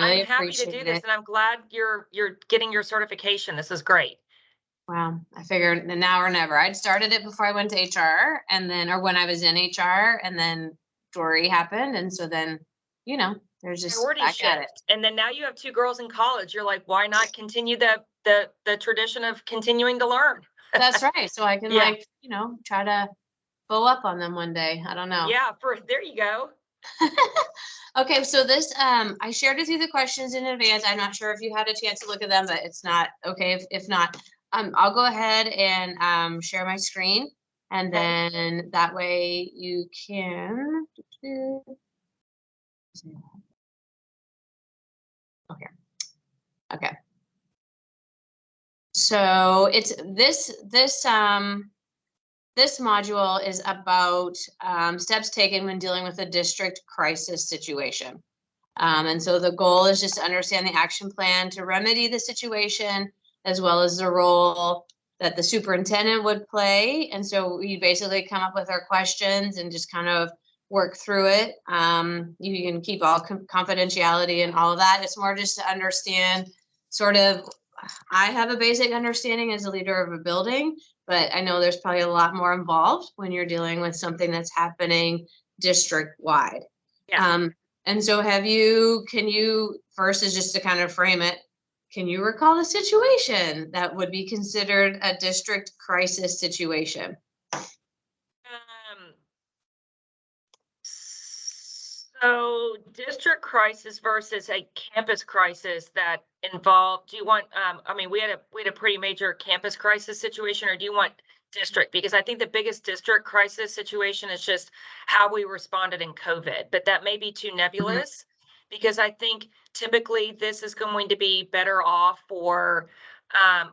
I'm really happy to do appreciate this, it. and I'm glad you're getting your certification. This is great. Wow. I figured now or never. I'd started it before I went to HR and then, or when I was in HR, and then Dory happened. And so then, there's just Priority back at it. shift. And then now you have 2 girls in college. You're like, why not continue the tradition of continuing to learn? That's right. So I can Yeah. try to bow up on them one day. I don't know. Yeah, there you go. Okay, so this I shared with you the questions in advance. I'm not sure if you had a chance to look at them, but it's not okay if not. I'll go ahead and share my screen, and Okay. then that way you can. Okay. Okay. So it's this module is about steps taken when dealing with a district crisis situation. And so the goal is just to understand the action plan to remedy the situation, as well as the role that the superintendent would play. And so we basically come up with our questions and just kind of work through it. You can keep all confidentiality and all of that. It's more just to understand sort of, I have a basic understanding as a leader of a building, but I know there's probably a lot more involved when you're dealing with something that's happening district wide. Yeah. And so can you, first is just to kind of frame it, can you recall a situation that would be considered a district crisis situation? Um, so district crisis versus a campus crisis that involved, do you want, I mean, we had a pretty major campus crisis situation, or do you want district? Because I think the biggest district crisis situation is just how we responded in COVID, but that may be too Mhm. nebulous, because I think typically this is going to be better off for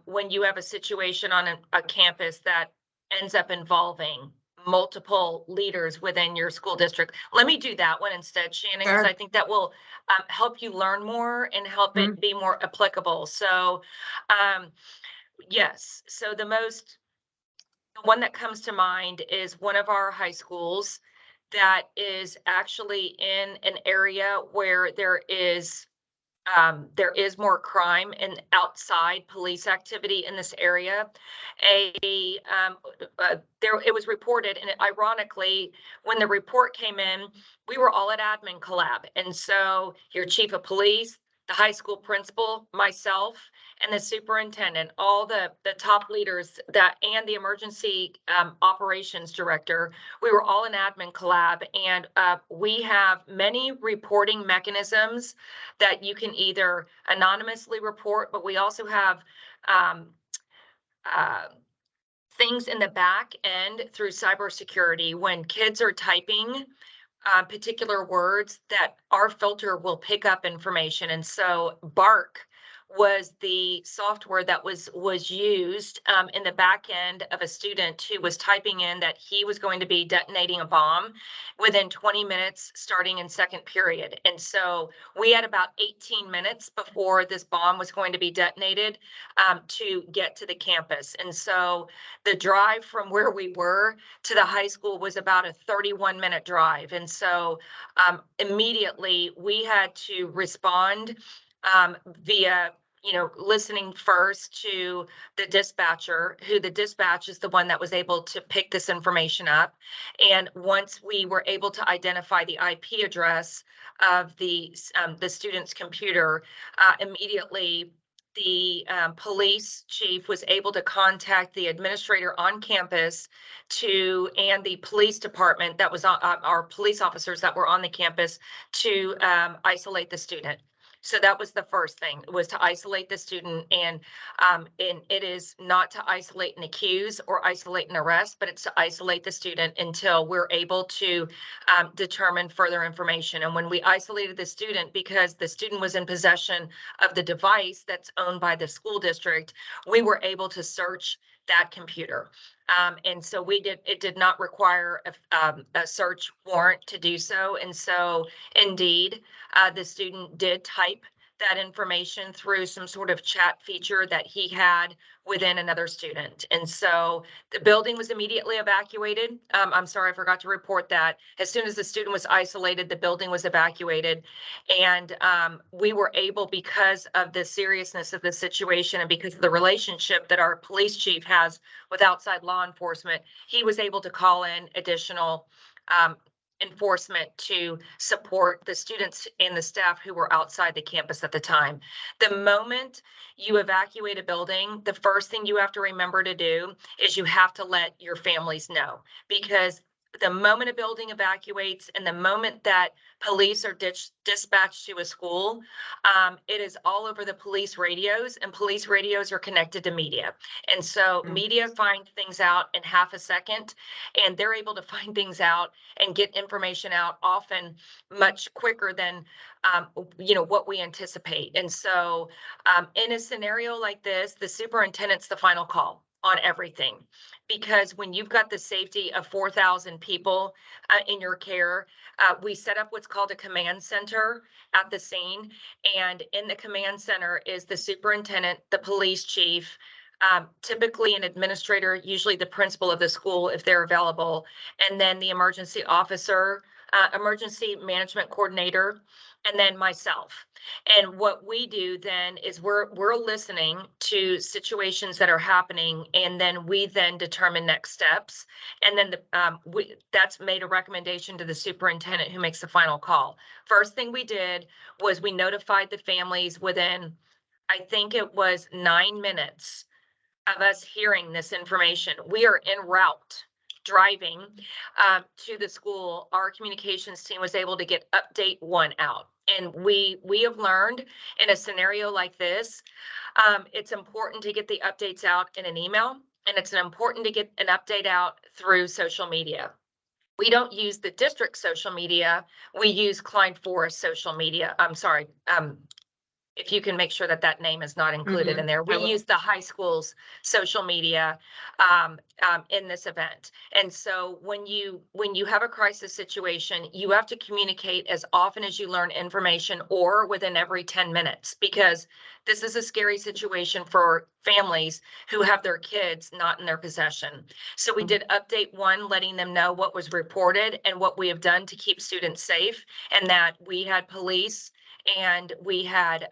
when you have a situation on a campus that ends up involving multiple leaders within your school district. Let me do that one instead, Shannon, because I Sure. think that will help you learn more and help Mhm. it be more applicable. So, um, yes. So the one that comes to mind is one of our high schools that is actually in an area where there is more crime and outside police activity in this area. There it was reported, and ironically, when the report came in, we were all at admin collab, and so your chief of police, the high school principal, myself, and the superintendent, all the top leaders that, and the emergency operations director, we were all in admin collab, and we have many reporting mechanisms that you can either anonymously report, but we also have um, uh, things in the back end through cybersecurity when kids are typing particular words that our filter will pick up information. And so Bark was the software that was used in the back end of a student who was typing in that he was going to be detonating a bomb within 20 minutes starting in second period. And so we had about 18 minutes before this bomb was going to be detonated to get to the campus. And so the drive from where we were to the high school was about a 31-minute drive. And so immediately we had to respond via listening first to the dispatcher, who the dispatch is the one that was able to pick this information up. And once we were able to identify the IP address of the student's computer, immediately the police chief was able to contact the administrator on campus and the police department that was on our police officers that were on the campus to isolate the student. So that was the first thing, was to isolate the student, and it is not to isolate and accuse or isolate and arrest, but it's to isolate the student until we're able to determine further information. And when we isolated the student, because the student was in possession of the device that's owned by the school district, we were able to search that computer. And so it did not require a search warrant to do so. And so indeed, the student did type that information through some sort of chat feature that he had within another student. And so the building was immediately evacuated. I'm sorry, I forgot to report that. As soon as the student was isolated, the building was evacuated. And we were able, because of the seriousness of the situation and because of the relationship that our police chief has with outside law enforcement, he was able to call in additional enforcement to support the students and the staff who were outside the campus at the time. The moment you evacuate a building, the first thing you have to remember to do is you have to let your families know, because the moment a building evacuates and the moment that police are dispatched to a school, it is all over the police radios, and police radios are connected to media. And so media find things out in half a second, and they're able to find things out and get information out often much quicker than what we anticipate. And so in a scenario like this, the superintendent's the final call on everything, because when you've got the safety of 4,000 people in your care, we set up what's called a command center at the scene. And in the command center is the superintendent, the police chief, typically an administrator, usually the principal of the school if they're available, and then the emergency officer, emergency management coordinator, and then myself. And what we do then is we're listening to situations that are happening, and then we then determine next steps. And then that's made a recommendation to the superintendent, who makes the final call. First thing we did was we notified the families within, I think it was 9 minutes of us hearing this information. We are en route driving to the school. Our communications team was able to get update 1 out. And we have learned in a scenario like this, it's important to get the updates out in an email, and it's important to get an update out through social media. We don't use the district social media. We use Klein Forest social media. I'm sorry. If you can make sure that that name is not included in there. We use the high school's social media in this event. And so when you have a crisis situation, you have to communicate as often as you learn information, or within every 10 minutes, because this is a scary situation for families who have their kids not in their possession. So we did update 1, letting them know what was reported and what we have done to keep students safe, and that we had police and we had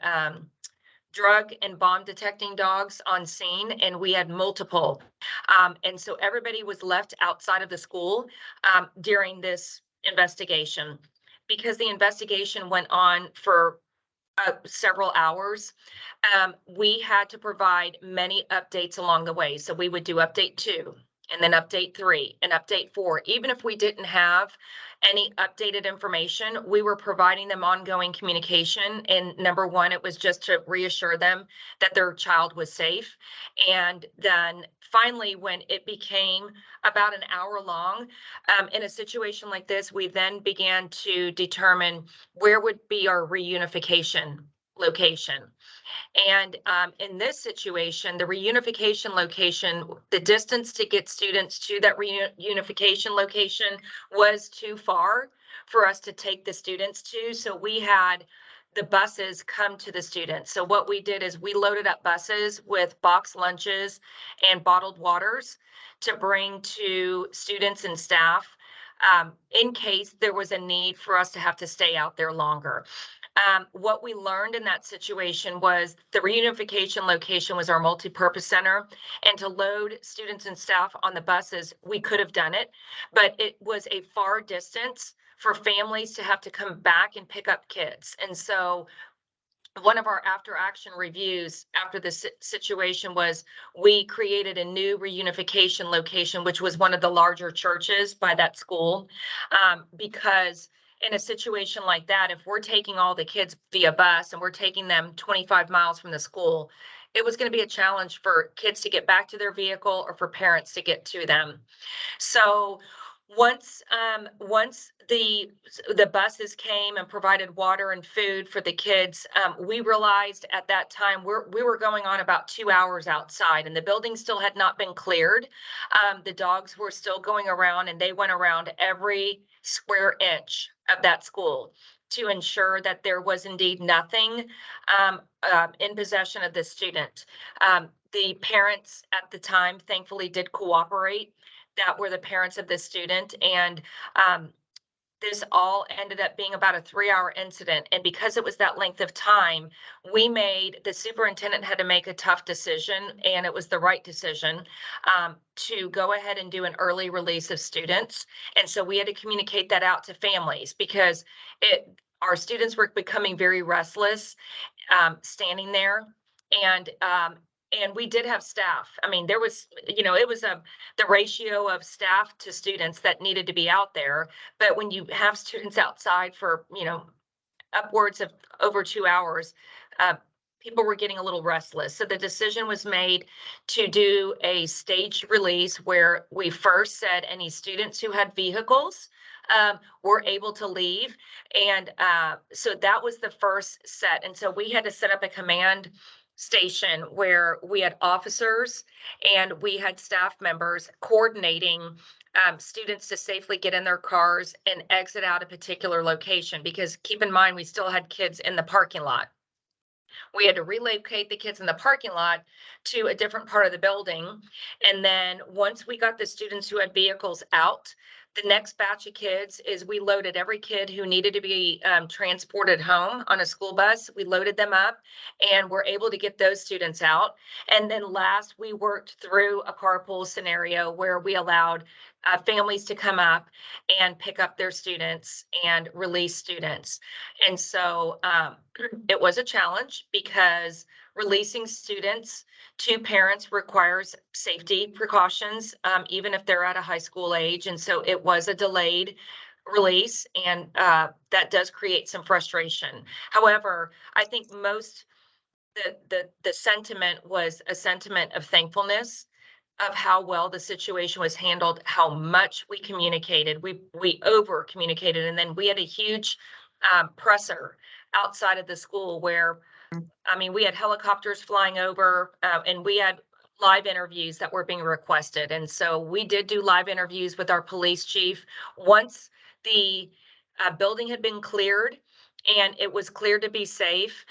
drug and bomb detecting dogs on scene, and we had multiple. And so everybody was left outside of the school during this investigation, because the investigation went on for several hours. We had to provide many updates along the way. So we would do update 2, and then update 3, and update 4. Even if we didn't have any updated information, we were providing them ongoing communication. And number 1, it was just to reassure them that their child was safe. And then finally, when it became about an hour long, in a situation like this, we then began to determine where would be our reunification location. And in this situation, the reunification location, the distance to get students to that reunification location was too far for us to take the students to. So we had the buses come to the students. So what we did is we loaded up buses with box lunches and bottled waters to bring to students and staff in case there was a need for us to have to stay out there longer. What we learned in that situation was the reunification location was our multi-purpose center, and to load students and staff on the buses, we could have done it, but it was a far distance for families to have to come back and pick up kids. And so one of our after action reviews after this situation was we created a new reunification location, which was one of the larger churches by that school, because in a situation like that, if we're taking all the kids via bus and we're taking them 25 miles from the school, it was going to be a challenge for kids to get back to their vehicle or for parents to get to them. So once the buses came and provided water and food for the kids, we realized at that time we were going on about 2 hours outside, and the building still had not been cleared. The dogs were still going around, and they went around every square inch of that school. to ensure that there was indeed nothing in possession of the student. The parents at the time thankfully did cooperate. That were the parents of the student, and this all ended up being about a 3-hour incident. And because it was that length of time, the superintendent had to make a tough decision, and it was the right decision to go ahead and do an early release of students. And so we had to communicate that out to families because our students were becoming very restless standing there. And we did have staff. I mean, there was, it was the ratio of staff to students that needed to be out there. But when you have students outside for, upwards of over 2 hours, uh, people were getting a little restless. So the decision was made to do a staged release where we first said any students who had vehicles were able to leave. And so that was the first set. And so we had to set up a command station where we had officers and we had staff members coordinating students to safely get in their cars and exit out a particular location. Because keep in mind, we still had kids in the parking lot. We had to relocate the kids in the parking lot to a different part of the building. And then once we got the students who had vehicles out, the next batch of kids is we loaded every kid who needed to be transported home on a school bus. We loaded them up and were able to get those students out. And then last, we worked through a carpool scenario where we allowed families to come up and pick up their students and release students. And so it was a challenge because releasing students to parents requires safety precautions, even if they're at a high school age. And so it was a delayed release, and that does create some frustration. However, I think the sentiment was a sentiment of thankfulness of how well the situation was handled, how much we communicated. We over communicated, and then we had a huge presser outside of the school where, I mean, we had helicopters flying over, and we had live interviews that were being requested. And so we did do live interviews with our police chief once the building had been cleared and it was cleared to be safe.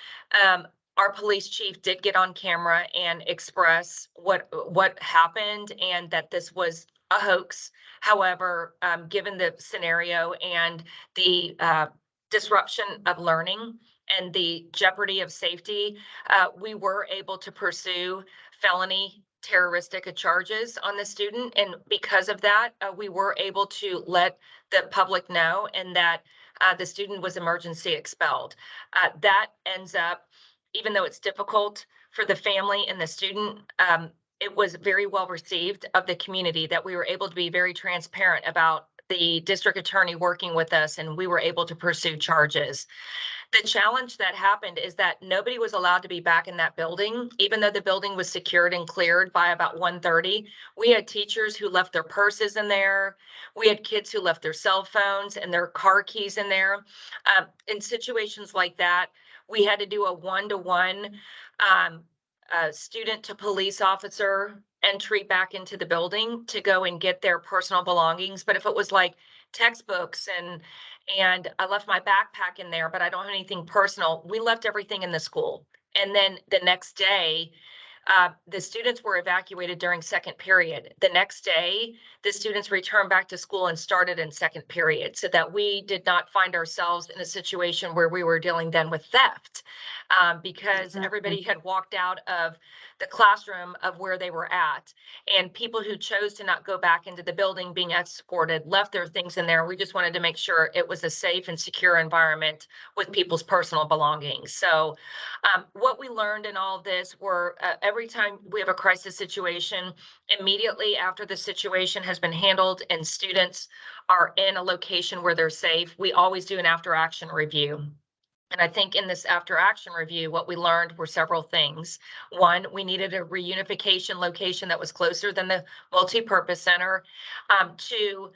Our police chief did get on camera and express what happened and that this was a hoax. However, given the scenario and the disruption of learning and the jeopardy of safety, we were able to pursue felony terroristic charges on the student. And because of that, we were able to let the public know and that the student was emergency expelled. That ends up, even though it's difficult for the family and the student, it was very well received of the community that we were able to be very transparent about the district attorney working with us, and we were able to pursue charges. The challenge that happened is that nobody was allowed to be back in that building, even though the building was secured and cleared by about 1:30. We had teachers who left their purses in there. We had kids who left their cell phones and their car keys in there. In situations like that, we had to do a one-to-one student to police officer entry back into the building to go and get their personal belongings. But if it was like textbooks and I left my backpack in there, but I don't have anything personal, we left everything in the school. And then the next day, the students were evacuated during second period. The next day, the students returned back to school and started in second period so that we did not find ourselves in a situation where we were dealing then with theft because everybody had walked out of the classroom of where they were at. And people who chose to not go back into the building being escorted left their things in there. We just wanted to make sure it was a safe and secure environment with people's personal belongings. So what we learned in all of this were every time we have a crisis situation, immediately after the situation has been handled and students are in a location where they're safe, we always do an after action review. And I think in this after action review, what we learned were several things. One, we needed a reunification location that was closer than the multi-purpose center. Two,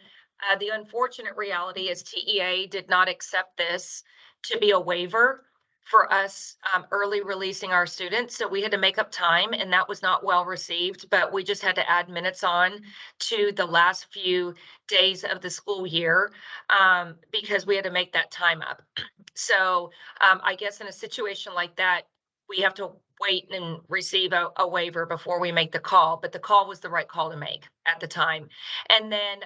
the unfortunate reality is TEA did not accept this to be a waiver for us early releasing our students. So we had to make up time, and that was not well received, but we just had to add minutes on to the last few days of the school year because we had to make that time up. So I guess in a situation like that, we have to wait and receive a waiver before we make the call, but the call was the right call to make at the time. And then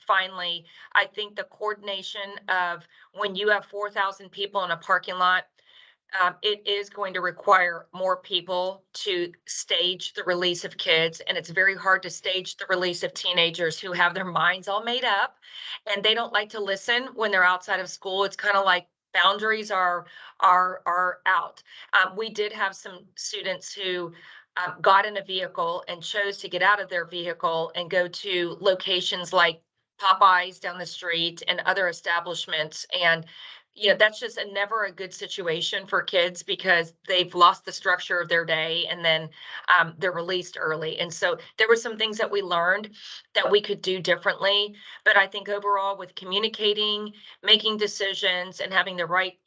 finally, I think the coordination of when you have 4,000 people in a parking lot, it is going to require more people to stage the release of kids. And it's very hard to stage the release of teenagers who have their minds all made up and they don't like to listen when they're outside of school. It's kind of like boundaries are out. We did have some students who got in a vehicle and chose to get out of their vehicle and go to locations like Popeyes down the street and other establishments. And that's just never a good situation for kids because they've lost the structure of their day and then they're released early. And so there were some things that we learned that we could do differently. But I think overall, with communicating, making decisions, and having the right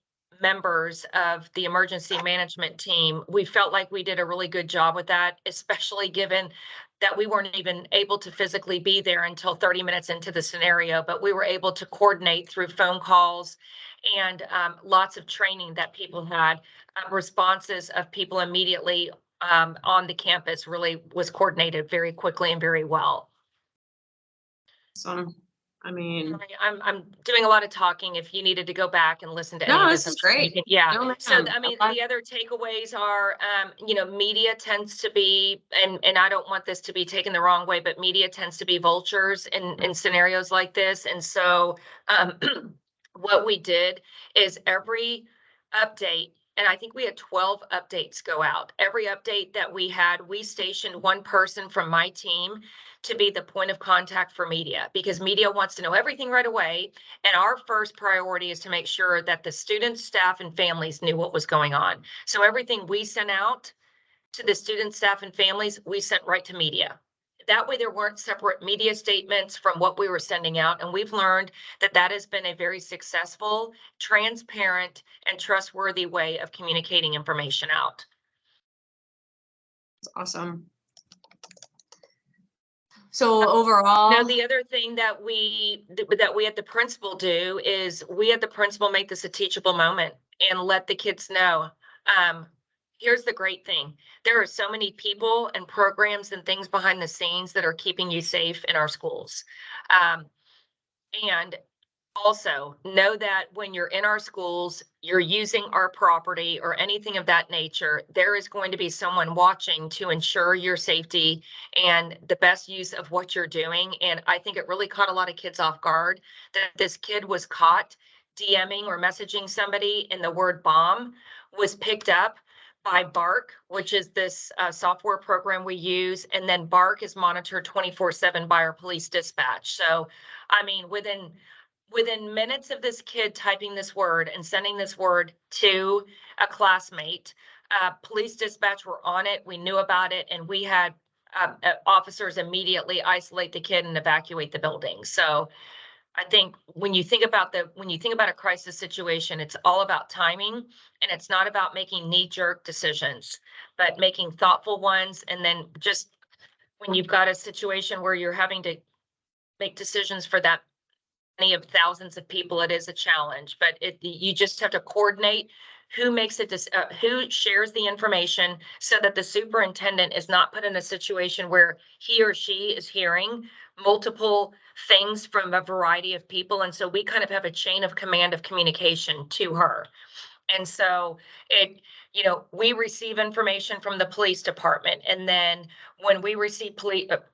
members of the emergency management team, we felt like we did a really good job with that, especially given that we weren't even able to physically be there until 30 minutes into the scenario, but we were able to coordinate through phone calls and lots of training that people had. Responses of people immediately on the campus really was coordinated very quickly and very well. Awesome. I mean, I'm doing a lot of talking. If you needed to go back and listen to any no, of this this, is great. yeah. No, So ma'am. I mean, Okay. the other takeaways are, media tends to be, and I don't want this to be taken the wrong way, but media tends to be vultures in scenarios like this. And so, what we did is every update, and I think we had 12 updates go out. Every update that we had, we stationed one person from my team to be the point of contact for media because media wants to know everything right away. And our first priority is to make sure that the students, staff, and families knew what was going on. So everything we sent out to the students, staff, and families, we sent right to media. That way there weren't separate media statements from what we were sending out. And we've learned that that has been a very successful, transparent, and trustworthy way of communicating information out. That's awesome. So overall, Now, the other thing that we had the principal do is we had the principal make this a teachable moment and let the kids know. Here's the great thing. There are so many people and programs and things behind the scenes that are keeping you safe in our schools. And also, know that when you're in our schools, you're using our property or anything of that nature, there is going to be someone watching to ensure your safety and the best use of what you're doing. And I think it really caught a lot of kids off guard that this kid was caught DMing or messaging somebody and the word bomb was picked up by Bark, which is this software program we use. And then Bark is monitored 24/7 by our police dispatch. So, I mean, within minutes of this kid typing this word and sending this word to a classmate, police dispatch were on it. We knew about it, and we had officers immediately isolate the kid and evacuate the building. So I think when you think about a crisis situation, it's all about timing, and it's not about making knee-jerk decisions, but making thoughtful ones. And then just when you've got a situation where you're having to make decisions for that many of thousands of people, it is a challenge, but you just have to coordinate who makes it, who shares the information so that the superintendent is not put in a situation where he or she is hearing multiple things from a variety of people. And so we kind of have a chain of command of communication to her. And so we receive information from the police department. And then when we receive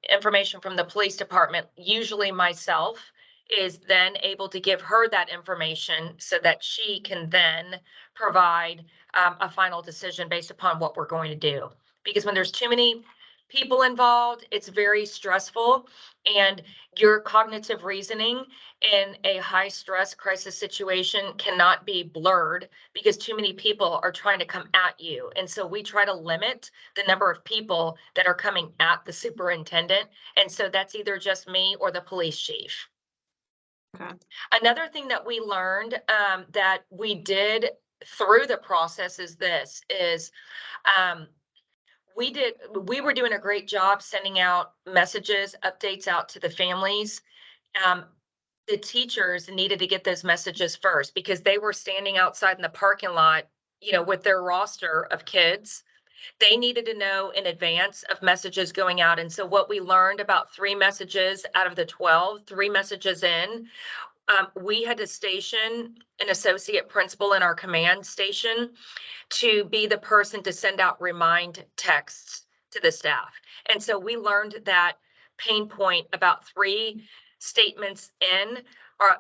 information from the police department, usually myself is then able to give her that information so that she can then provide a final decision based upon what we're going to do. Because when there's too many people involved, it's very stressful, and your cognitive reasoning in a high stress crisis situation cannot be blurred because too many people are trying to come at you. And so we try to limit the number of people that are coming at the superintendent. And so that's either just me or the police chief. okay. Another thing that we learned that we did through the process is this, is, um, we were doing a great job sending out messages, updates out to the families. Um, the teachers needed to get those messages first because they were standing outside in the parking lot, with their roster of kids. They needed to know in advance of messages going out. And so what we learned about 3 messages out of the 12, 3 messages in, we had to station an associate principal in our command station to be the person to send out remind texts to the staff. And so we learned that pain point about 3 statements in. Or,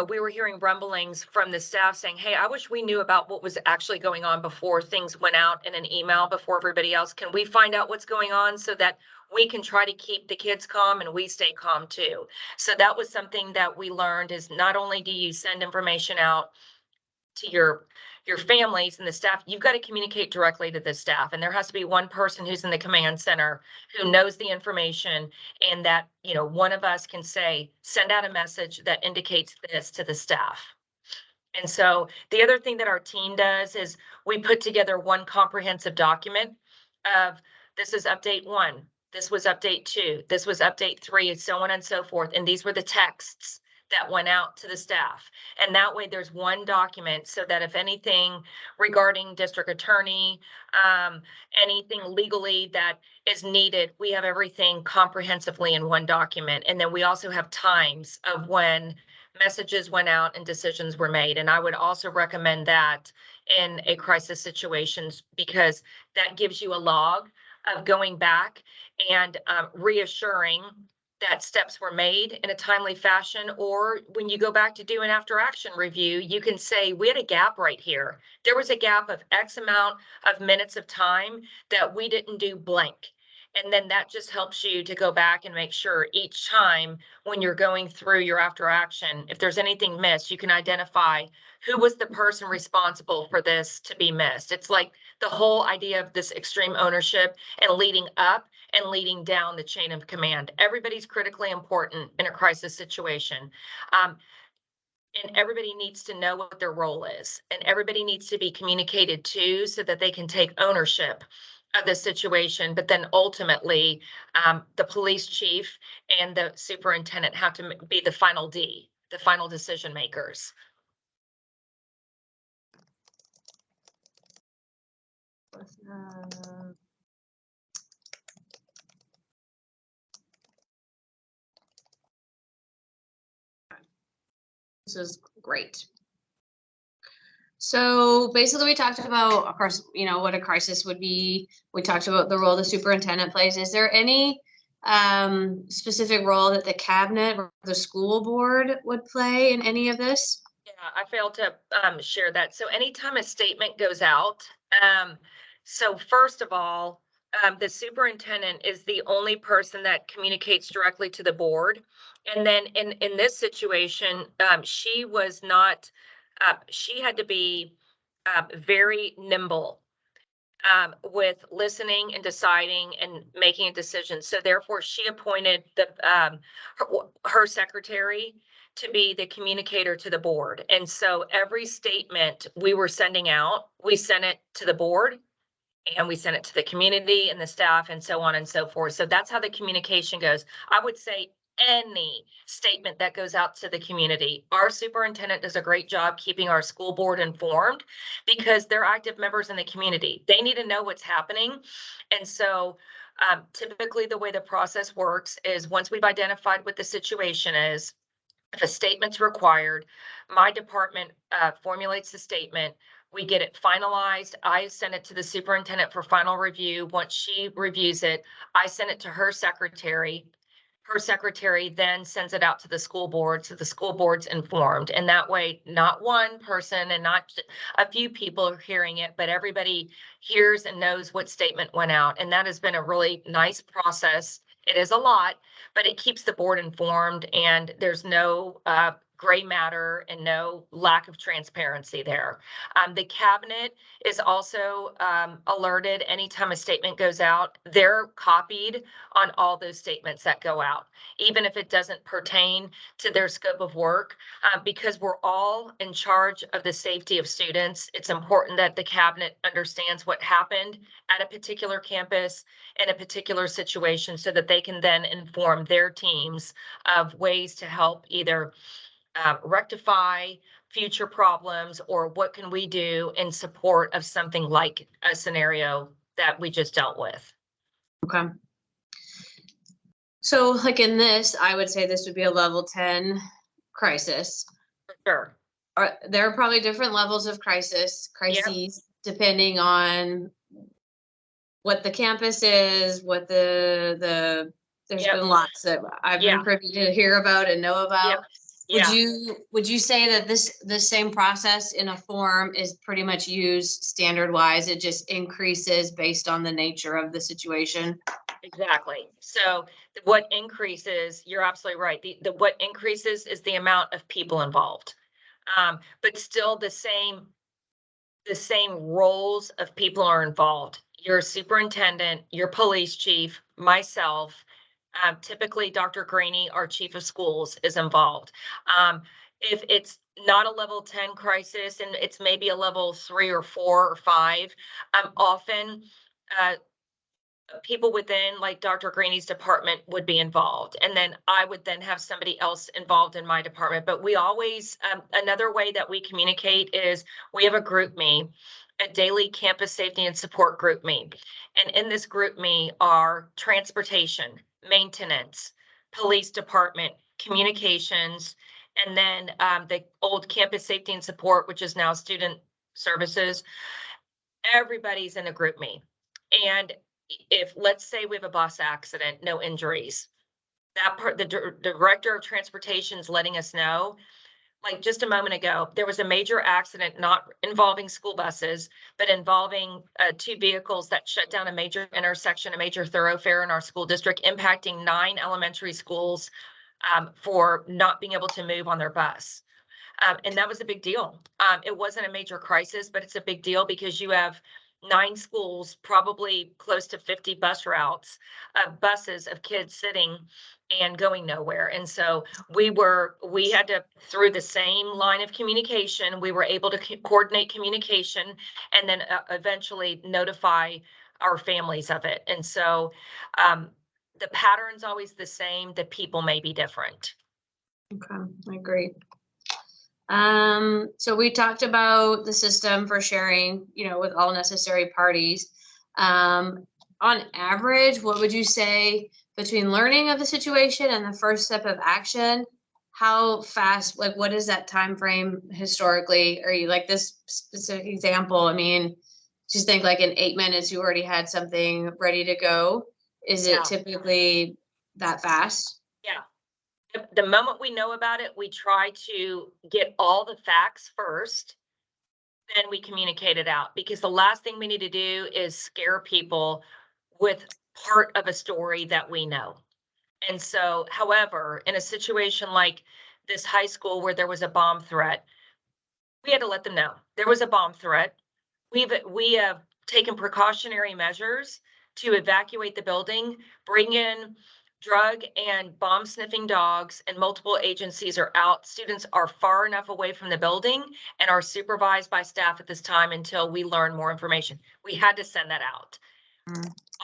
we were hearing rumblings from the staff saying, hey, I wish we knew about what was actually going on before things went out in an email before everybody else. Can we find out what's going on so that we can try to keep the kids calm and we stay calm too? So that was something that we learned, is not only do you send information out to your families and the staff, you've got to communicate directly to the staff. And there has to be one person who's in the command center who knows the information, and that, one of us can say, send out a message that indicates this to the staff. And so the other thing that our team does is we put together one comprehensive document of, this is update 1, this was update 2, this was update 3, and so on and so forth. And these were the texts that went out to the staff. And that way there's one document, so that if anything regarding district attorney, anything legally that is needed, we have everything comprehensively in one document. And then we also have times of when messages went out and decisions were made. And I would also recommend that in a crisis situations, because that gives you a log of going back and reassuring that steps were made in a timely fashion. Or when you go back to do an after action review, you can say, we had a gap right here. There was a gap of X amount of minutes of time that we didn't do blank. And then that just helps you to go back and make sure each time when you're going through your after action, if there's anything missed, you can identify who was the person responsible for this to be missed. It's like the whole idea of this extreme ownership and leading up and leading down the chain of command. Everybody's critically important in a crisis situation. And everybody needs to know what their role is, and everybody needs to be communicated to so that they can take ownership of the situation. But then ultimately, the police chief and the superintendent have to be the final the final decision makers. This is great. So basically we talked about, of course, what a crisis would be. We talked about the role the superintendent plays. Is there any specific role that the cabinet or the school board would play in any of this? Yeah, I failed to share that. So anytime a statement goes out, so first of all, the superintendent is the only person that communicates directly to the board. And then in this situation, she was not, she had to be very nimble with listening and deciding and making a decision. So therefore, she appointed her secretary to be the communicator to the board. And so every statement we were sending out, we sent it to the board, and we sent it to the community and the staff and so on and so forth. So that's how the communication goes. I would say any statement that goes out to the community, our superintendent does a great job keeping our school board informed, because they're active members in the community. They need to know what's happening. And so typically the way the process works is, once we've identified what the situation is, if a statement's required, my department formulates the statement. We get it finalized. I send it to the superintendent for final review. Once she reviews it, I send it to her secretary. Her secretary then sends it out to the school board, so the school board's informed. And that way, not one person and not a few people are hearing it, but everybody hears and knows what statement went out. And that has been a really nice process. It is a lot, but it keeps the board informed, and there's no gray matter and no lack of transparency there. The cabinet is also alerted anytime a statement goes out. They're copied on all those statements that go out, even if it doesn't pertain to their scope of work. Because we're all in charge of the safety of students, it's important that the cabinet understands what happened at a particular campus in a particular situation so that they can then inform their teams of ways to help either rectify future problems or what can we do in support of something like a scenario that we just dealt with. Okay. So like in this, I would say this would be a level 10 crisis. For sure. There are probably different levels of crises, depending on what the campus is, what there's Yep. been lots that I've been Yeah. privy to hear about and know about. Yep. Yeah. Would you say that this same process in a form is pretty much used standard wise? It just increases based on the nature of the situation? Exactly. So what increases, you're absolutely right. The what increases is the amount of people involved. But still the same roles of people are involved. Your superintendent, your police chief, myself, typically Dr. Graney, our chief of schools, is involved. If it's not a level 10 crisis and it's maybe a level 3 or 4 or 5, often uh, people within like Dr. Graney's department would be involved. And then I would then have somebody else involved in my department. But we always, another way that we communicate is we have a group me, a daily campus safety and support group me. And in this group me are transportation, maintenance, police department, communications, and then the old campus safety and support, which is now student services. Everybody's in a group me. And if, let's say we have a bus accident, no injuries, that part, the director of transportation is letting us know. Like just a moment ago, there was a major accident, not involving school buses, but involving two vehicles that shut down a major intersection, a major thoroughfare in our school district, impacting 9 elementary schools for not being able to move on their bus. And that was a big deal. It wasn't a major crisis, but it's a big deal because you have 9 schools, probably close to 50 bus routes of buses of kids sitting and going nowhere. And so we had to, through the same line of communication, we were able to coordinate communication and then eventually notify our families of it. And so the pattern's always the same, the people may be different. Okay, I agree. So we talked about the system for sharing, with all necessary parties. On average, what would you say between learning of the situation and the first step of action? How fast, like what is that time frame historically? Are you like this specific example? I mean, just think like in 8 minutes, you already had something ready to go. Is it typically that fast? Yeah. The moment we know about it, we try to get all the facts first, then we communicate it out, because the last thing we need to do is scare people with part of a story that we know. And so, however, in a situation like this high school where there was a bomb threat, we had to let them know there was a bomb threat. We have taken precautionary measures to evacuate the building, bring in drug and bomb sniffing dogs, and multiple agencies are out. Students are far enough away from the building and are supervised by staff at this time until we learn more information. We had to send that out.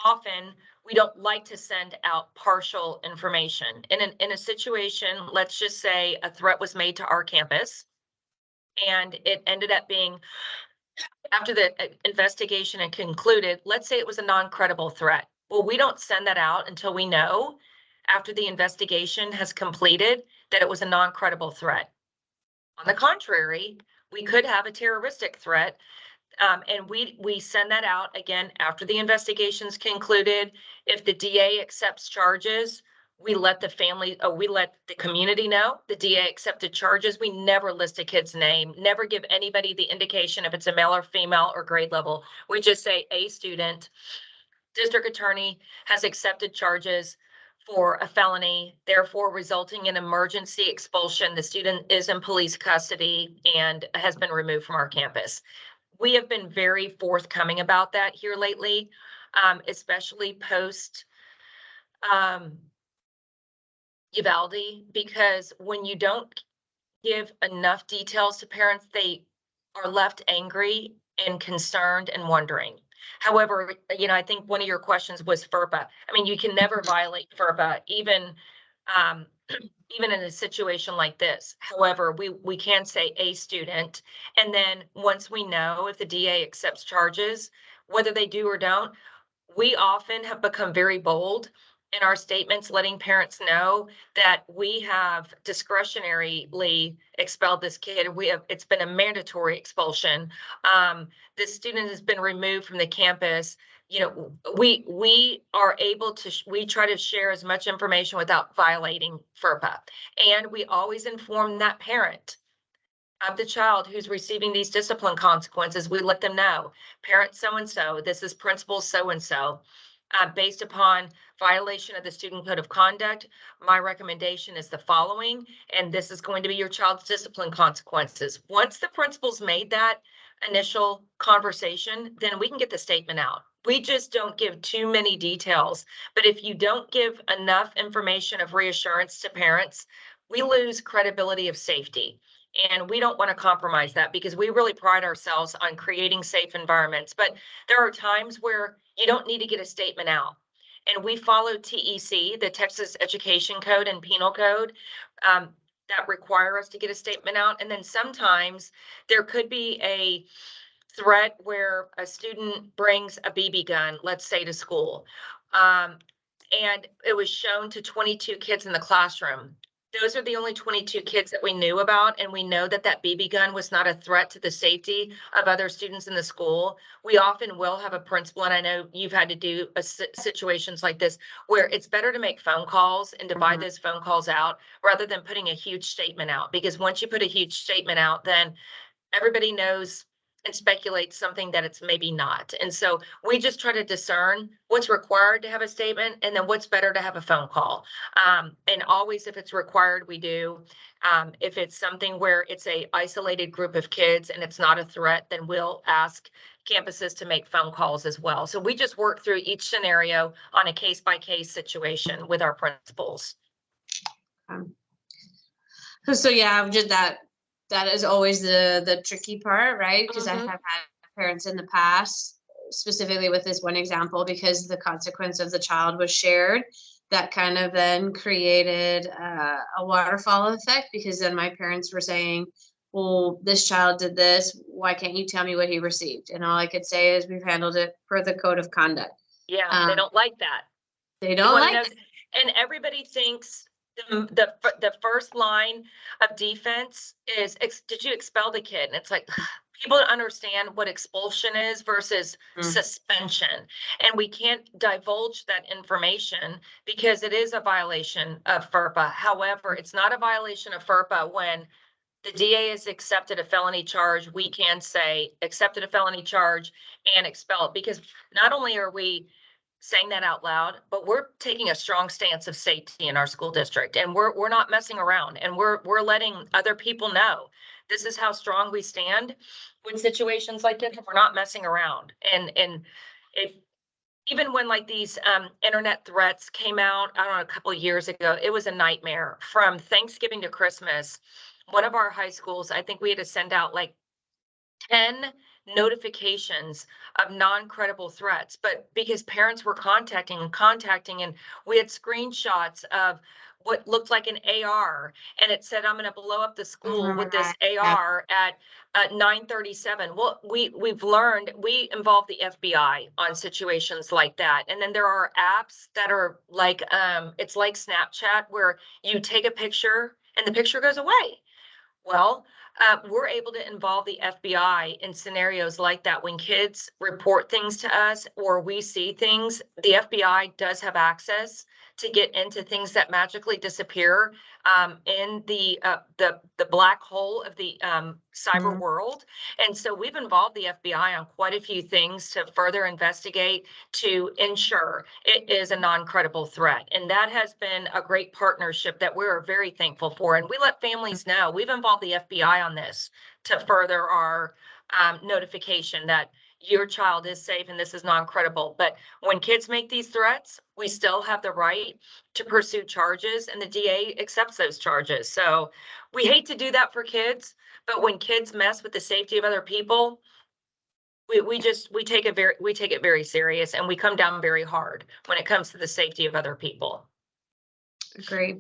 Often we don't like to send out partial information. In a situation, let's just say a threat was made to our campus and it ended up being, after the investigation had concluded, let's say it was a non-credible threat. Well, we don't send that out until we know, after the investigation has completed, that it was a non-credible threat. On the contrary, we could have a terroristic threat, and we send that out again after the investigation's concluded. If the DA accepts charges, we let the family, we let the community know the DA accepted charges. We never list a kid's name, never give anybody the indication if it's a male or female or grade level. We just say a student, district attorney has accepted charges for a felony, therefore resulting in emergency expulsion. The student is in police custody and has been removed from our campus. We have been very forthcoming about that here lately, especially post Uvalde, because when you don't give enough details to parents, they are left angry and concerned and wondering. However, I think one of your questions was FERPA. I mean, you can never violate FERPA, even um, even in a situation like this. However, we can say a student, and then once we know if the DA accepts charges, whether they do or don't, we often have become very bold in our statements, letting parents know that we have discretionarily expelled this kid. It's been a mandatory expulsion. This student has been removed from the campus. We are able to, we try to share as much information without violating FERPA. And we always inform that parent of the child who's receiving these discipline consequences. We let them know, parent so-and-so, this is principal so-and-so. Based upon violation of the student code of conduct, my recommendation is the following, and this is going to be your child's discipline consequences. Once the principal's made that initial conversation, then we can get the statement out. We just don't give too many details, but if you don't give enough information of reassurance to parents, we lose credibility of safety. And we don't want to compromise that because we really pride ourselves on creating safe environments. But there are times where you don't need to get a statement out. And we follow TEC, the Texas Education Code and Penal Code, that require us to get a statement out. And then sometimes there could be a threat where a student brings a BB gun, let's say, to school. And it was shown to 22 kids in the classroom. Those are the only 22 kids that we knew about, and we know that that BB gun was not a threat to the safety of other students in the school. We often will have a principal, and I know you've had to do situations like this, where it's better to make phone calls and divide those phone calls out rather than putting a huge statement out. Because once you put a huge statement out, then everybody knows and speculates something that it's maybe not. And so we just try to discern what's required to have a statement and then what's better to have a phone call. And always, if it's required, we do. If it's something where it's a isolated group of kids and it's not a threat, then we'll ask campuses to make phone calls as well. So we just work through each scenario on a case by case situation with our principals. So yeah, just that is always the tricky part, right? Because I have had parents in the past, specifically with this one example, because the consequence of the child was shared, that kind of then created a waterfall effect, because then my parents were saying, well, this child did this, why can't you tell me what he received? And all I could say is, we've handled it per the code of conduct. Yeah, they don't like that. They don't like it. And everybody thinks the first line of defense is, did you expel the kid? And it's like, people don't understand what expulsion is versus suspension. And we can't divulge that information because it is a violation of FERPA. However, it's not a violation of FERPA when the DA has accepted a felony charge. We can say accepted a felony charge and expel it, because not only are we saying that out loud, but we're taking a strong stance of safety in our school district, and we're not messing around, and we're letting other people know this is how strong we stand with situations like this. We're not messing around. And if even when like these internet threats came out, I don't know, a couple of years ago, it was a nightmare. From Thanksgiving to Christmas, one of our high schools, I think we had to send out like 10 notifications of non-credible threats, but because parents were contacting, and we had screenshots of what looked like an AR, and it said, I'm going to blow up the school with this AR at 9:37. Well, we've learned, we involve the FBI on situations like that. And then there are apps that are like, it's like Snapchat, where you take a picture and the picture goes away. Well, we're able to involve the FBI in scenarios like that. When kids report things to us or we see things, the FBI does have access to get into things that magically disappear in the black hole of the cyber world. And so we've involved the FBI on quite a few things to further investigate to ensure it is a non-credible threat. And that has been a great partnership that we're very thankful for. And we let families know. We've involved the FBI on this to further our notification that your child is safe and this is non-credible. But when kids make these threats, we still have the right to pursue charges, and the DA accepts those charges. So we hate to do that for kids, but when kids mess with the safety of other people, we take it very serious, and we come down very hard when it comes to the safety of other people. Great.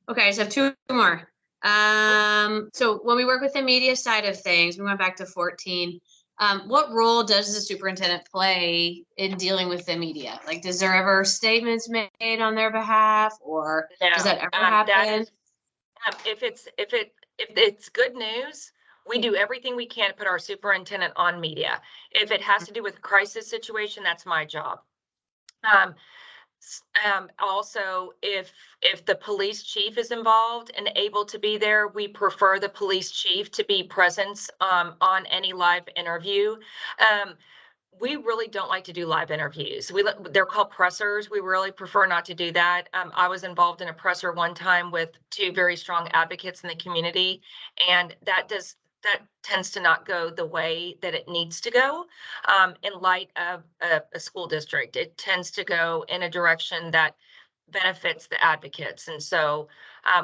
Okay, so 2 more. So when we work with the media side of things, we went back to 14. What role does the superintendent play in dealing with the media? Like, does there ever statements made on their behalf, or does that ever happen? If it's good news, we do everything we can to put our superintendent on media. If it has to do with a crisis situation, that's my job. Also, if the police chief is involved and able to be there, we prefer the police chief to be present on any live interview. We really don't like to do live interviews. They're called pressers. We really prefer not to do that. I was involved in a presser one time with 2 very strong advocates in the community, and that tends to not go the way that it needs to go in light of a school district. It tends to go in a direction that benefits the advocates. And so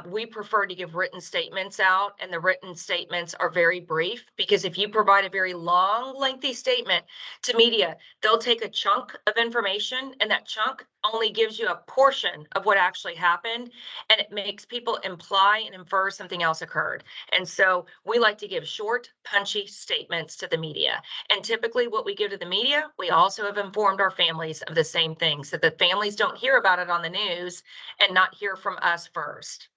we prefer to give written statements out, and the written statements are very brief, because if you provide a very long, lengthy statement to media, they'll take a chunk of information, and that chunk only gives you a portion of what actually happened, and it makes people imply and infer something else occurred. And so we like to give short, punchy statements to the media. And typically what we give to the media, we also have informed our families of the same thing, so that families don't hear about it on the news and not hear from us first.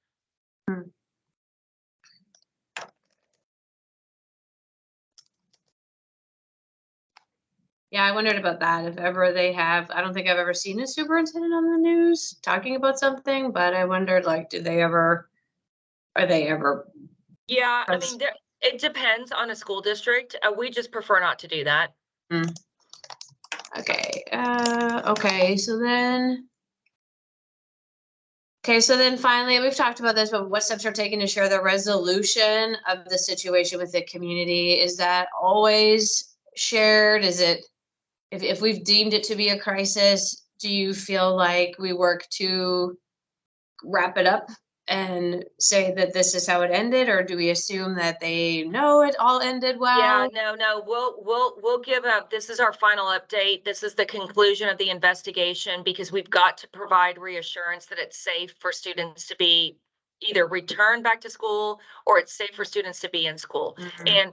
Yeah, I wondered about that. If ever they have, I don't think I've ever seen a superintendent on the news talking about something, but I wondered, like, are they ever? Yeah, I mean, it depends on a school district. We just prefer not to do that. Okay. So then finally, we've talked about this, but what steps are taken to share the resolution of the situation with the community? Is that always shared? Is it, if we've deemed it to be a crisis, do you feel like we work to wrap it up and say that this is how it ended, or do we assume that they know it all ended well? Yeah, no, we'll give up. This is our final update. This is the conclusion of the investigation, because we've got to provide reassurance that it's safe for students to be either returned back to school, or it's safe for students to be in school. And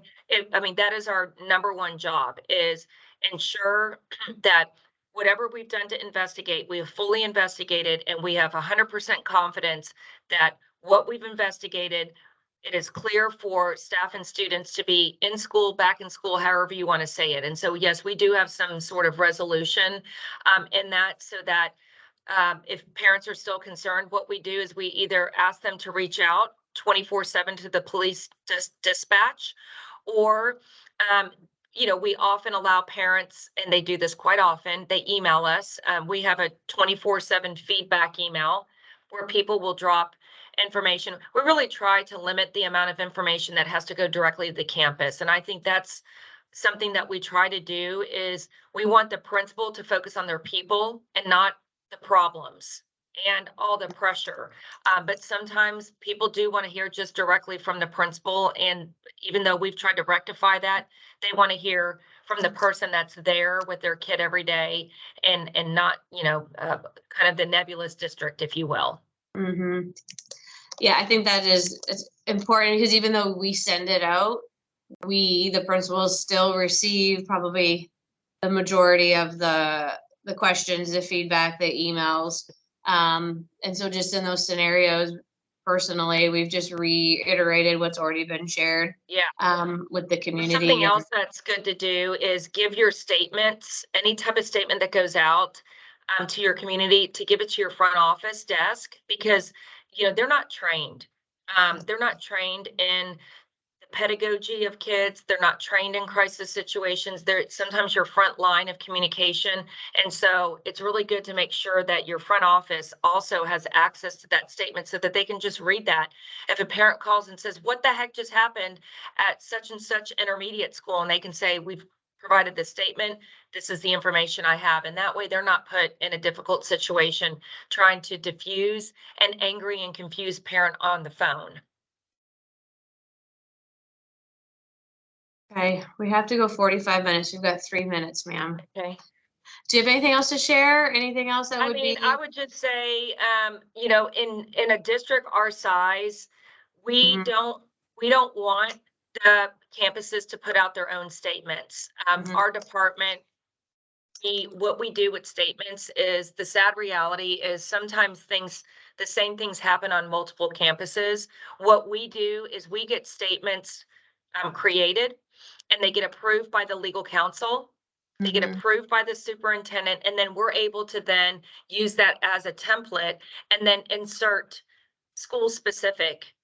I mean, that is our number one job, is ensure that whatever we've done to investigate, we have fully investigated, and we have 100% confidence that what we've investigated, it is clear for staff and students to be in school, back in school, however you want to say it. And so, yes, we do have some sort of resolution in that, so that if parents are still concerned, what we do is we either ask them to reach out 24/7 to the police dispatch, or we often allow parents, and they do this quite often, they email us. We have a 24/7 feedback email where people will drop information. We really try to limit the amount of information that has to go directly to the campus. And I think that's something that we try to do, is we want the principal to focus on their people and not the problems and all the pressure. But sometimes people do want to hear just directly from the principal. And even though we've tried to rectify that, they want to hear from the person that's there with their kid every day, and not, kind of the nebulous district, if you will. Yeah, I think that it's important, because even though we send it out, the principals still receive probably the majority of the questions, the feedback, the emails. And so just in those scenarios, personally, we've just reiterated what's already been shared with the community. Something else that's good to do is give your statements, any type of statement that goes out, to your community, to give it to your front office desk, because, they're not trained. They're not trained in the pedagogy of kids. They're not trained in crisis situations. They're sometimes your front line of communication. And so it's really good to make sure that your front office also has access to that statement so that they can just read that. If a parent calls and says, "What the heck just happened at such and such intermediate school?" And they can say, "We've provided this statement. This is the information I have." And that way they're not put in a difficult situation trying to diffuse an angry and confused parent on the phone. Okay, we have to go 45 minutes. We've got 3 minutes, ma'am. Okay. Do you have anything else to share? Anything else that I would mean, be? I would just say, in a district our size, we Mhm, don't we don't want the campuses to put out their own statements. mhm, Our department, what we do with statements is, the sad reality is sometimes the same things happen on multiple campuses. What we do is we get statements created, and they get approved by the legal counsel. They get mhm, approved by the superintendent, and then we're able to then use that as a template and then insert school specific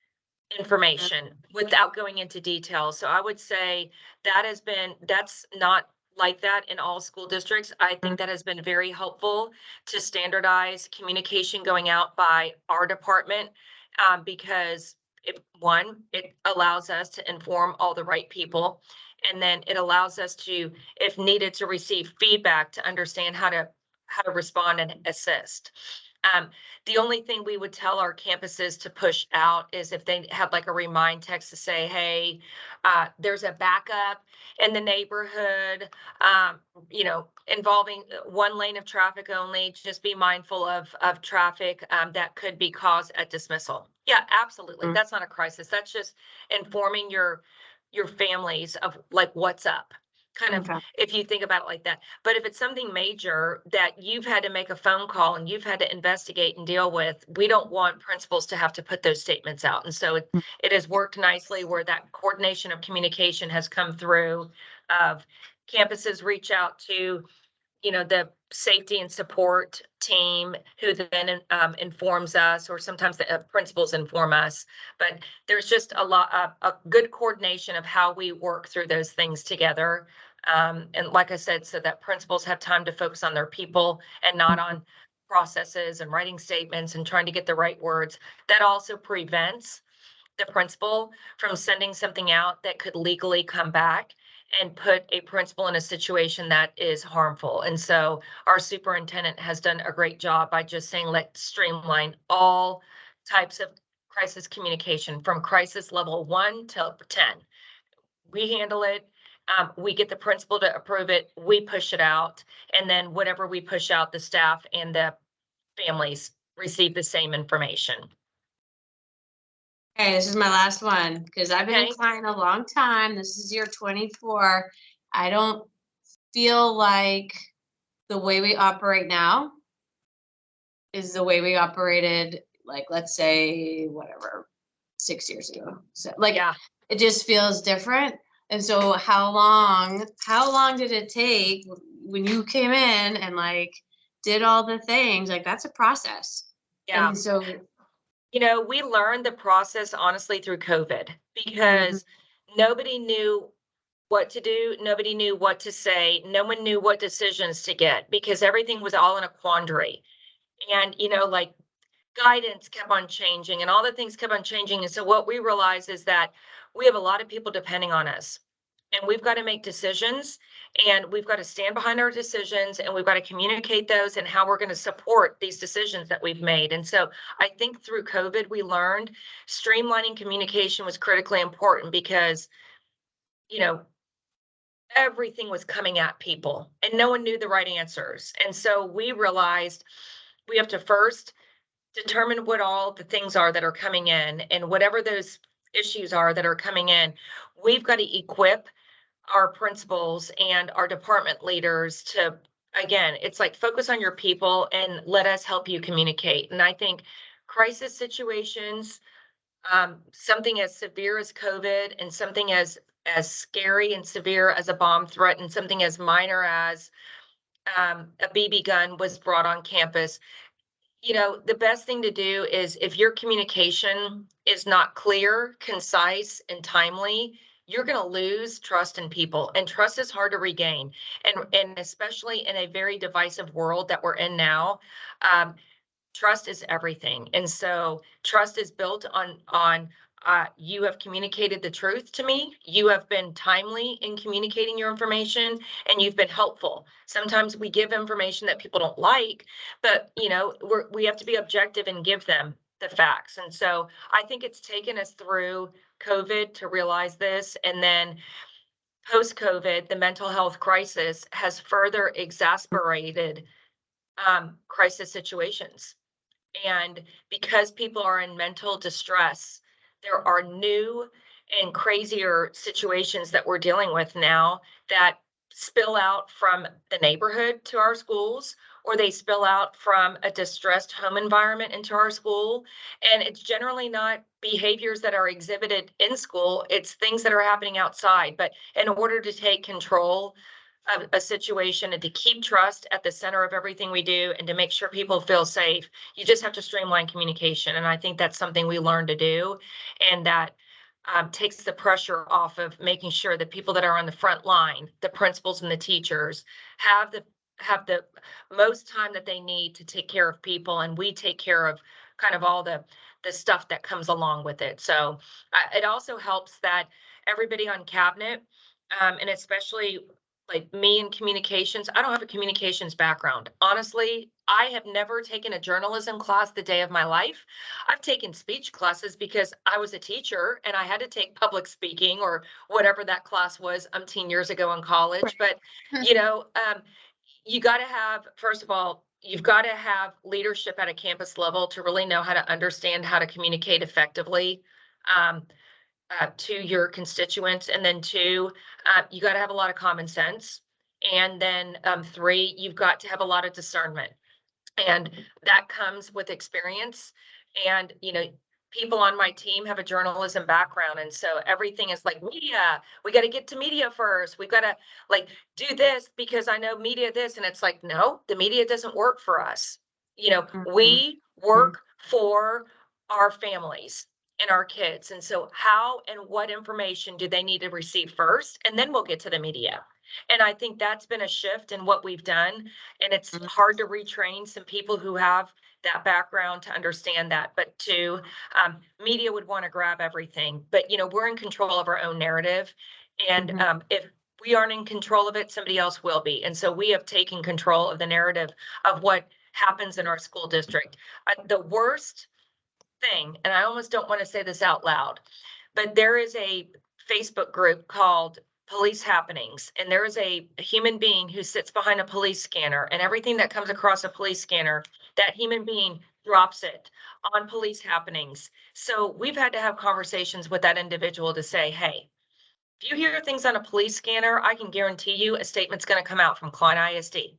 mhm, information without going into detail. So I would say that's not like that in all school districts. I mhm, think that has been very helpful to standardize communication going out by our department, because it allows us to inform all the right people. And then it allows us to, if needed, to receive feedback to understand how to respond and assist. Um, the only thing we would tell our campuses to push out is if they had like a remind text to say, "Hey, there's a backup in the neighborhood, involving one lane of traffic only. Just be mindful of traffic that could be caused at dismissal." Yeah, absolutely. mhm. That's not a crisis. That's just informing your families of like what's up. Kind of, Okay. if you think about it like that. But if it's something major that you've had to make a phone call and you've had to investigate and deal with, we don't want principals to have to put those statements out. And so it has worked nicely where that coordination of communication has come through, of campuses reach out to, the safety and support team, who then informs us, or sometimes the principals inform us. But there's just a good coordination of how we work through those things together. And like I said, so that principals have time to focus on their people and not Mhm. on processes and writing statements and trying to get the right words. That also prevents the principal from sending something out that could legally come back and put a principal in a situation that is harmful. And so our superintendent has done a great job by just saying, let's streamline all types of crisis communication from crisis level 1 to 10. We handle it. We get the principal to approve it. We push it out. And then whatever we push out, the staff and the families receive the same information. Okay, this is my last one because I've been a Okay. client a long time. This is year 24. I don't feel like the way we operate now is the way we operated, like, let's say, whatever, 6 years ago. So, like, Yeah. it just feels different. And so, how long did it take when you came in and like did all the things? Like, that's a process. Yeah. And so, We learned the process honestly through COVID, mhm, because nobody knew what to do. Nobody knew what to say. No one knew what decisions to get because everything was all in a quandary. And, like, guidance kept on changing and all the things kept on changing. And so what we realize is that we have a lot of people depending on us, and we've got to make decisions, and we've got to stand behind our decisions, and we've got to communicate those and how we're going to support these decisions that we've made. And so I think through COVID, we learned streamlining communication was critically important because, you know, everything was coming at people and no one knew the right answers. And so we realized we have to first determine what all the things are that are coming in, and whatever those issues are that are coming in, we've got to equip our principals and our department leaders to, again, it's like, focus on your people and let us help you communicate. And I think crisis situations, something as severe as COVID, and something as scary and severe as a bomb threat, and something as minor as a BB gun was brought on campus, the best thing to do is if your communication is not clear, concise, and timely, you're going to lose trust in people. And trust is hard to regain. And especially in a very divisive world that we're in now, um, trust is everything. And so trust is built on you have communicated the truth to me, you have been timely in communicating your information, and you've been helpful. Sometimes we give information that people don't like, but we have to be objective and give them the facts. And so I think it's taken us through COVID to realize this, and then post COVID the mental health crisis has further exasperated crisis situations. And because people are in mental distress, there are new and crazier situations that we're dealing with now that spill out from the neighborhood to our schools, or they spill out from a distressed home environment into our school. And it's generally not behaviors that are exhibited in school, it's things that are happening outside. But in order to take control a situation and to keep trust at the center of everything we do and to make sure people feel safe, you just have to streamline communication. And I think that's something we learn to do. And that takes the pressure off of making sure that people that are on the front line, the principals and the teachers, have the most time that they need to take care of people, and we take care of kind of all the stuff that comes along with it. So it also helps that everybody on cabinet, and especially like me in communications, I don't have a communications background. Honestly, I have never taken a journalism class the day of my life. I've taken speech classes because I was a teacher and I had to take public speaking or whatever that class was umpteen years ago in college. But, Right. you know, um, you got to have, first of all, you've got to have leadership at a campus level to really know how to understand how to communicate effectively. Um, to your constituents. And then two, you got to have a lot of common sense. And then three, you've got to have a lot of discernment. And that comes with experience. And, people on my team have a journalism background. And so everything is like media. We got to get to media first. We got to like do this because I know media this. And it's like, no, the media doesn't work for us. Mhm, We mhm, work for our families and our kids. And so how and what information do they need to receive first? And then we'll get to the media. And I think that's been a shift in what we've done. And it's mhm, hard to retrain some people who have that background to understand that. But two, media would want to grab everything. But we're in control of our own narrative, and mhm. if we aren't in control of it, somebody else will be. And so we have taken control of the narrative of what happens in our school district. The worst thing, and I almost don't want to say this out loud, but there is a Facebook group called Police Happenings, and there is a human being who sits behind a police scanner, and everything that comes across a police scanner, that human being drops it on Police Happenings. So we've had to have conversations with that individual to say, hey, if you hear things on a police scanner, I can guarantee you a statement's going to come out from Klein ISD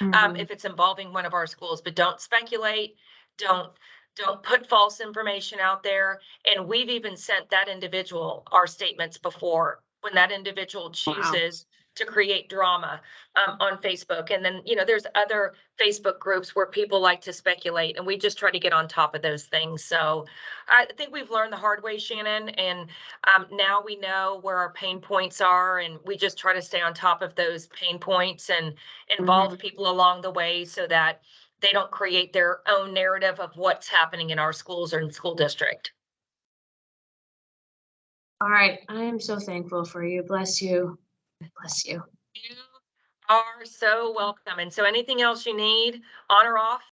Mhm. if it's involving one of our schools. But don't speculate. Don't don't put false information out there. And we've even sent that individual our statements before when that individual Wow. chooses to create drama on Facebook. And then there's other Facebook groups where people like to speculate, and we just try to get on top of those things. So I think we've learned the hard way, Shannon, and now we know where our pain points are, and we just try to stay on top of those pain points and involve Mhm. people along the way so that they don't create their own narrative of what's happening in our schools or in school district. All right. I am so thankful for you. Bless you. Bless you. You are so welcome. And so anything else you need on or off